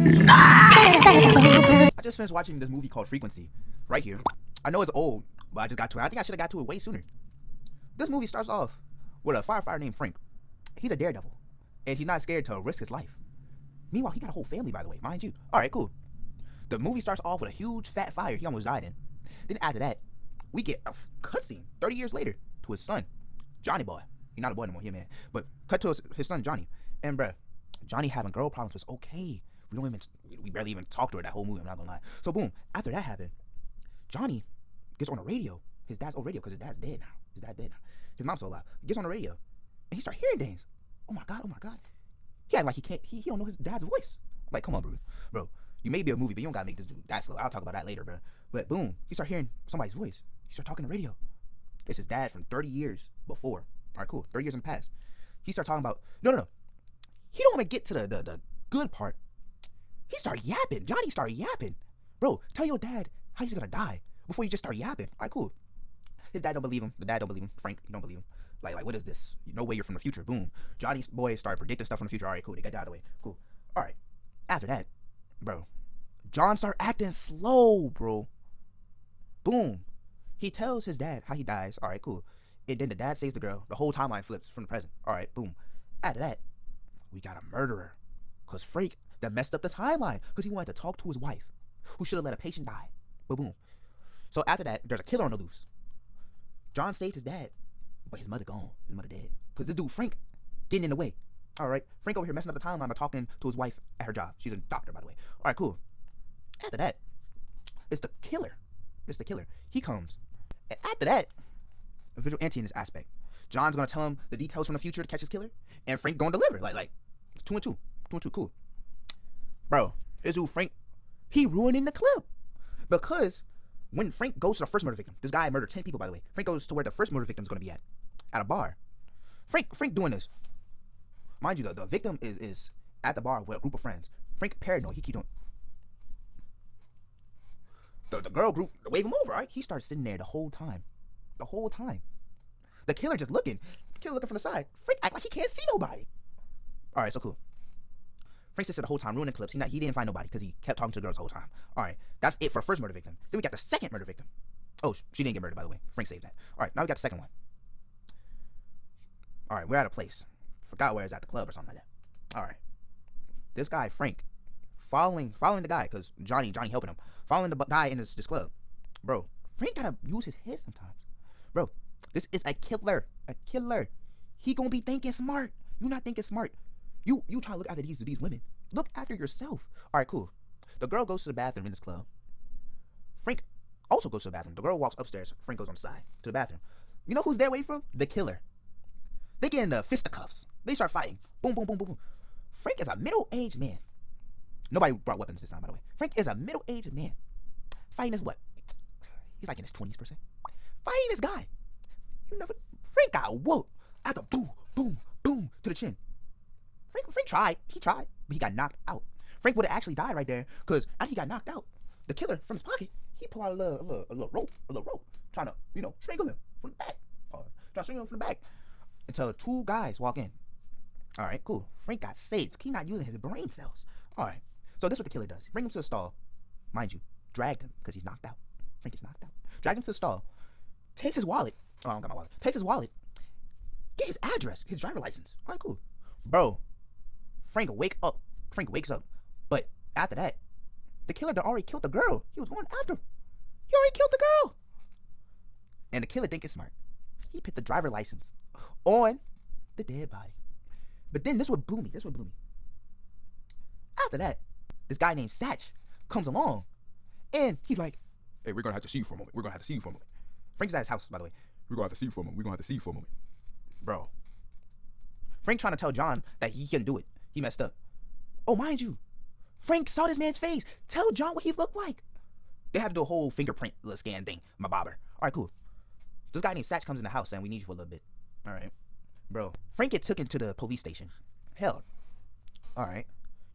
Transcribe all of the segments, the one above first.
I just finished watching this movie called Frequency, right here. I know it's old, but I just got to it. I think I should have got to it way sooner. This movie starts off with a firefighter named Frank. He's a daredevil, and he's not scared to risk his life. Meanwhile, he got a whole family, by the way, mind you. All right, cool. The movie starts off with a huge fat fire he almost died in. Then after that, we get a cutscene 30 years later to his son, Johnny Boy. He's not a boy no more, yeah, man. But cut to his son, Johnny. And bruh, Johnny having girl problems was okay. We barely even talked to her that whole movie, I'm not gonna lie. So boom, after that happened, Johnny gets on the radio, his dad's old radio, because his dad's dead now. His dad's dead now. His mom's still alive. He gets on the radio, and he starts hearing things. Oh my god. He act like he don't know his dad's voice. Like, come on, bro. You may be a movie, but you don't gotta make this dude that slow. I'll talk about that later, bro. But boom, you start hearing somebody's voice. You start talking to the radio. It's his dad from 30 years before. All right, cool. 30 years in the past. He started talking about no. He don't even get to the good part. He started yapping. Johnny started yapping. Bro, tell your dad how he's gonna die before you just start yapping. All right, cool. His dad don't believe him. The dad don't believe him. Frank, he don't believe him. Like, what is this? No way you're from the future. Boom. Johnny's boys started predicting stuff from the future. All right, cool. They got that out of the way. Cool. All right. After that, bro, John started acting slow, bro. Boom. He tells his dad how he dies. All right, cool. And then the dad saves the girl. The whole timeline flips from the present. All right, boom. After that, we got a murderer. Because Frank that messed up the timeline because he wanted to talk to his wife, who should have let a patient die. But boom. So after that, there's a killer on the loose. John saved his dad, but his mother gone. His mother dead. Because this dude, Frank, getting in the way. All right. Frank over here messing up the timeline by talking to his wife at her job. She's a doctor, by the way. All right, cool. After that, it's the killer. He comes. And after that, a vigilante in this aspect. John's going to tell him the details from the future to catch his killer. And Frank going to deliver. Like, 2 and 2. 2 and 2, cool. Bro, this dude, Frank, he ruining the clip. Because when Frank goes to the first murder victim, this guy murdered 10 people, by the way. Frank goes to where the first murder victim is going to be at a bar. Frank doing this. Mind you, the victim is at the bar with a group of friends. Frank paranoid. He keep doing. The girl group wave him over, right? He starts sitting there the whole time. The killer just looking. The killer looking from the side. Frank act like he can't see nobody. All right, so cool. Frank sits there the whole time ruining clips. He didn't find nobody because he kept talking to the girls the whole time. All right, that's it for the first murder victim. Then we got the second murder victim. Oh, she didn't get murdered, by the way. Frank saved that. All right, now we got the second one. All right, we're at a place. Forgot where it's at, the club or something like that. All right, this guy Frank following the guy because Johnny helping him, following the guy in this club. Bro, Frank gotta use his head sometimes. Bro, this is a killer. He gonna be thinking smart. You not thinking smart. You try to look after these women. Look after yourself. All right, cool. The girl goes to the bathroom in this club. Frank also goes to the bathroom. The girl walks upstairs. Frank goes on the side to the bathroom. You know who's there waiting for him? The killer. They get into fisticuffs. They start fighting. Boom, boom, boom, boom, boom. Frank is a middle-aged man. Nobody brought weapons this time, by the way. Frank is a middle-aged man. Fighting this what? He's like in his 20s, per se. Fighting this guy. Frank got whooped after boom, boom, boom to the chin. Frank tried. He tried, but he got knocked out. Frank would have actually died right there, because after he got knocked out, the killer from his pocket, he pulled out a little rope, trying to, strangle him from the back. Trying to strangle him from the back. Until 2 guys walk in. All right, cool. Frank got saved. He's not using his brain cells. All right. So this is what the killer does. Bring him to the stall. Mind you, dragged him because he's knocked out. Frank is knocked out. Drag him to the stall. Takes his wallet. Oh, I don't got my wallet. Takes his wallet. Get his address, his driver license. All right, cool. Bro, Frank wakes up. But after that, the killer had already killed the girl. He was going after. He already killed the girl. And the killer think it's smart. He put the driver license on the dead body. But then this would blew me. After that, this guy named Satch comes along, and he's like, "Hey, we're gonna have to see you for a moment. Frank's at his house, by the way. We're gonna have to see you for a moment. Bro, Frank trying to tell John that he couldn't do it. He messed up. Oh, mind you, Frank saw this man's face. Tell John what he looked like. They had to do a whole fingerprint scan thing. My bobber. All right, cool. This guy named Satch comes in the house saying, we need you for a little bit. All right. Bro, Frank gets taken to the police station. Hell. All right.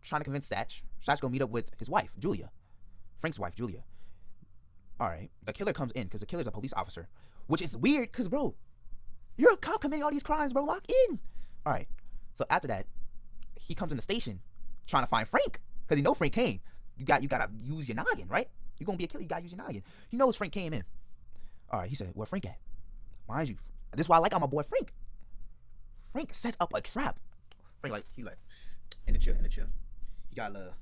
Trying to convince Satch. Satch gonna meet up with his wife, Julia. Frank's wife, Julia. All right. The killer comes in because the killer's a police officer. Which is weird because, bro, you're a cop committing all these crimes, bro. Lock in. All right. So after that, he comes in the station trying to find Frank. Because he know Frank came. You gotta use your noggin, right? You're gonna be a killer, you gotta use your noggin. He knows Frank came in. Alright, he said, where Frank at? Mind you, this is why I like my boy Frank. Frank sets up a trap. Frank he in the chair. He got a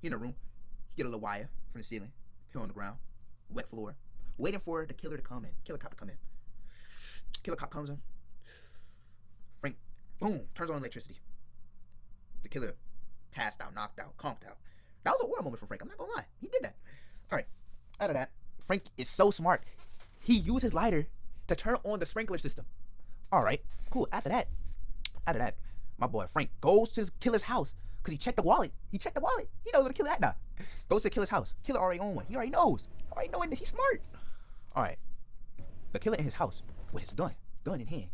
he in the room. He get a little wire from the ceiling, here on the ground, wet floor, waiting for the killer to come in. Killer cop to come in. Killer cop comes in. Frank, boom, turns on electricity. The killer passed out, knocked out, conked out. That was a war moment for Frank. I'm not gonna lie. He did that. Alright. Out of that, Frank is so smart. He used his lighter to turn on the sprinkler system. Alright, cool. After that, my boy Frank goes to his killer's house because he checked the wallet. He knows where the killer at now. Goes to the killer's house. Killer already owned one. He already knows. Knowing this. He's smart. Alright. The killer in his house with his gun in hand.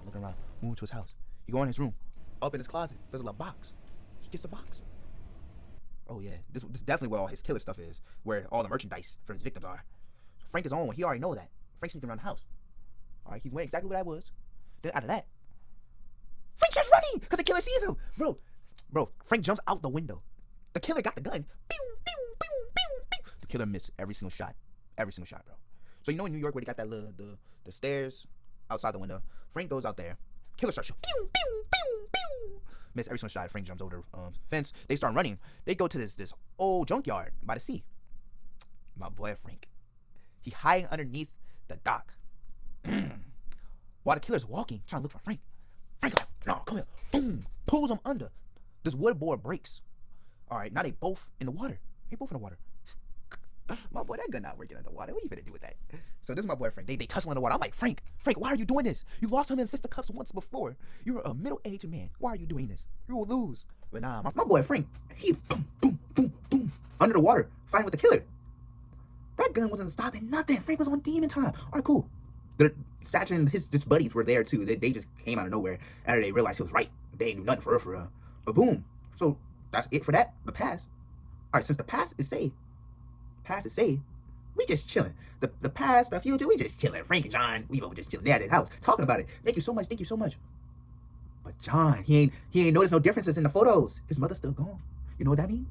Looking around. Moving to his house. He go in his room. Up in his closet, there's a little box. He gets a box. Oh yeah, this is definitely where all his killer stuff is. Where all the merchandise for his victims are. Frank is on one. He already know that. Frank's sneaking around the house. Alright, he went exactly where that was. Then out of that, Frank starts running because the killer sees him. Bro, Frank jumps out the window. The killer got the gun. Pew, pew, pew, pew, pew. The killer missed every single shot. Every single shot, bro. So you know in New York where they got that little the stairs outside the window. Frank goes out there. Killer starts shooting. Pew, pew, pew, pew. Miss every single shot. Frank jumps over the fence. They start running. They go to this old junkyard by the sea. My boy Frank. He hiding underneath the dock. While the killer's walking, trying to look for Frank. Frank like, no, come here. Boom. Pulls him under. This wood board breaks. Alright, now they both in the water. My boy, that gun not working underwater. What are you gonna do with that? So this is my boy Frank. They tussle in the water. I'm like, Frank, why are you doing this? You lost him in fisticuffs once before. You're a middle-aged man. Why are you doing this? You will lose. But nah, my boy Frank, he boom, under the water, fighting with the killer. That gun wasn't stopping nothing. Frank was on demon time. Alright, cool. Satch and his buddies were there too. They just came out of nowhere after they realized he was right. They ain't do nothing for real. But boom. So that's it for that. The past. Alright, since the past is saved, we just chilling. The past, the future, we just chilling. Frank and John, we over just chilling there at his house, talking about it. Thank you so much. But John, he ain't noticed no differences in the photos. His mother's still gone. You know what that means?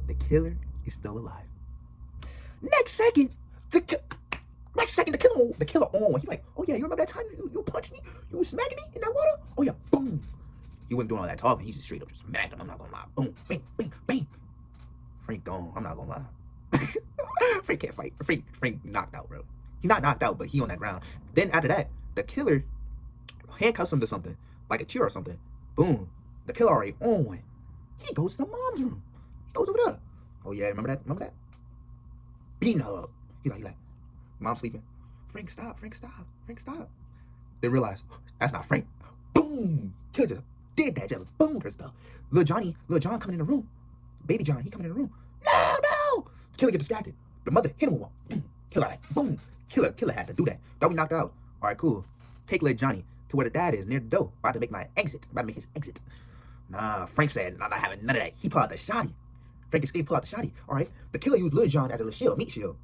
The killer is still alive. Next second, the killer on. He like, oh yeah, you remember that time you punched me? You was smacking me in that water? Oh yeah, boom. He wasn't doing all that talking. He just straight up just smacked him. I'm not gonna lie. Boom, bang, bang, bang. Frank gone. I'm not gonna lie. Frank can't fight. Frank knocked out, bro. He not knocked out, but he on that ground. Then after that, the killer handcuffs him to something, like a chair or something. Boom. The killer already on one. He goes to the mom's room. He goes over there. Oh yeah, remember that? Beating her up. He like, Mom's sleeping. Frank, stop. They realize, that's not Frank. Boom. Killer just did that. Just boomed her stuff. Little John coming in the room. Baby John, he coming in the room. No. Killer get distracted. The mother hit him with one. Killer like, boom. Killer had to do that. Thought we knocked her out. All right, cool. Take little Johnny to where the dad is, near the door. About to make his exit. Nah, Frank said, not having none of that. He pulled out the shotty. Frank escaped, pull out the shotty. All right. The killer used little John as a little meat shield.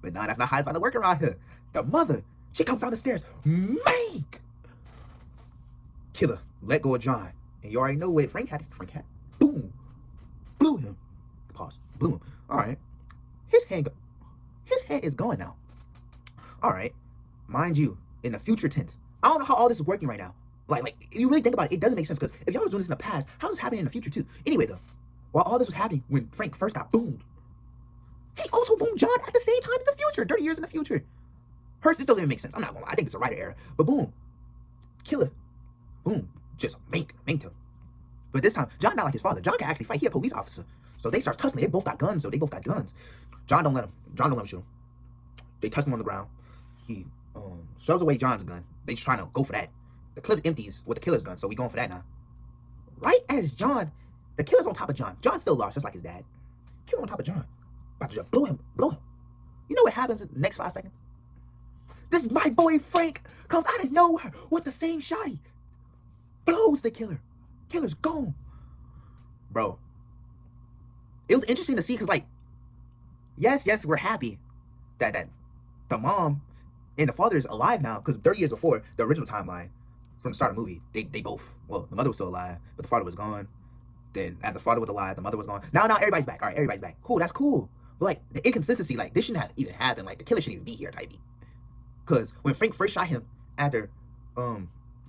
But nah, that's not how it's about to work around here. The mother, she comes down the stairs. Mank! Killer, let go of John. And you already know what Frank had. Boom. Blew him. Pause. Blew him. All right. His hand is gone now. All right. Mind you, in the future tense. I don't know how all this is working right now. Like, if you really think about it, it doesn't make sense. Because if y'all was doing this in the past, how is this happening in the future too? Anyway, though, while all this was happening, when Frank first got boomed, he also boomed John at the same time in the future, 30 years in the future. This doesn't even make sense. I'm not gonna lie. I think it's a writer error. But boom. Killer. Boom. Just manked him. But this time, John not like his father. John can actually fight. He a police officer. So they start tussling. They both got guns, John don't let him shoot him. They tussle him on the ground. He shoves away John's gun. They just trying to go for that. The clip empties with the killer's gun, so we going for that now. Right as John, the killer's on top of John. John's still lost, just like his dad. Killer on top of John. About to just blow him. You know what happens in the next 5 seconds? This my boy Frank comes out of nowhere with the same shotty. Blows the killer. Killer's gone. Bro. It was interesting to see because, like, yes, we're happy that the mom and the father is alive now because 30 years before, the original timeline, from the start of the movie, they both, well, the mother was still alive, but the father was gone. Then as the father was alive, the mother was gone. Now everybody's back. All right, everybody's back. Cool, that's cool. But like the inconsistency, like this shouldn't have even happened. Like the killer shouldn't even be here, type B. Because when Frank first shot him after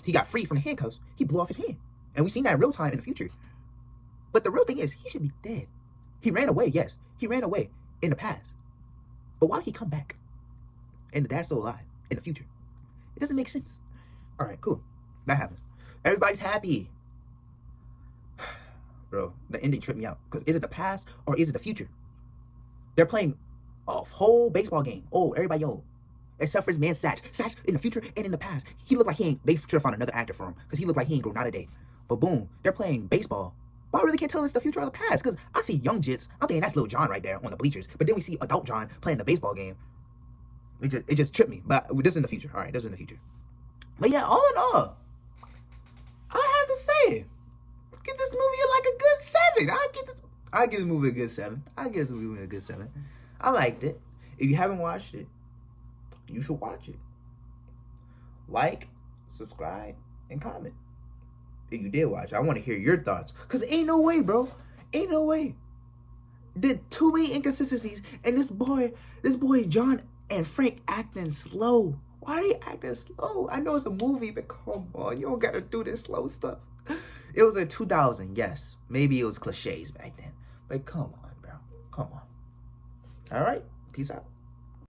he got free from the handcuffs, he blew off his hand. And we seen that in real time in the future. But the real thing is, he should be dead. He ran away, yes. He ran away in the past. But why did he come back? And the dad's still alive in the future. It doesn't make sense. All right, cool. That happens. Everybody's happy. Bro, the ending tripped me out. Because is it the past or is it the future? They're playing a whole baseball game. Oh, everybody old. Except for his man Satch. Satch in the future and in the past. He looked like he ain't, they should have found another actor for him. Because he looked like he ain't grown out a day. But boom, they're playing baseball. But I really can't tell it's the future or the past. Because I see young Jits. I'm thinking that's little John right there on the bleachers. But then we see adult John playing the baseball game. It just tripped me. But this is in the future. All right, this is in the future. But yeah, all in all, I have to say, give this movie like a good 7. I give this movie a good 7. I give this movie a good 7. I liked it. If you haven't watched it, you should watch it. Like, subscribe, and comment. If you did watch it, I want to hear your thoughts. Because ain't no way, bro. Ain't no way. Did too many inconsistencies. And this boy John and Frank acting slow. Why are they acting slow? I know it's a movie, but come on. You don't got to do this slow stuff. It was in 2000, yes. Maybe it was cliches back then. But come on, bro. Come on. All right. Peace out.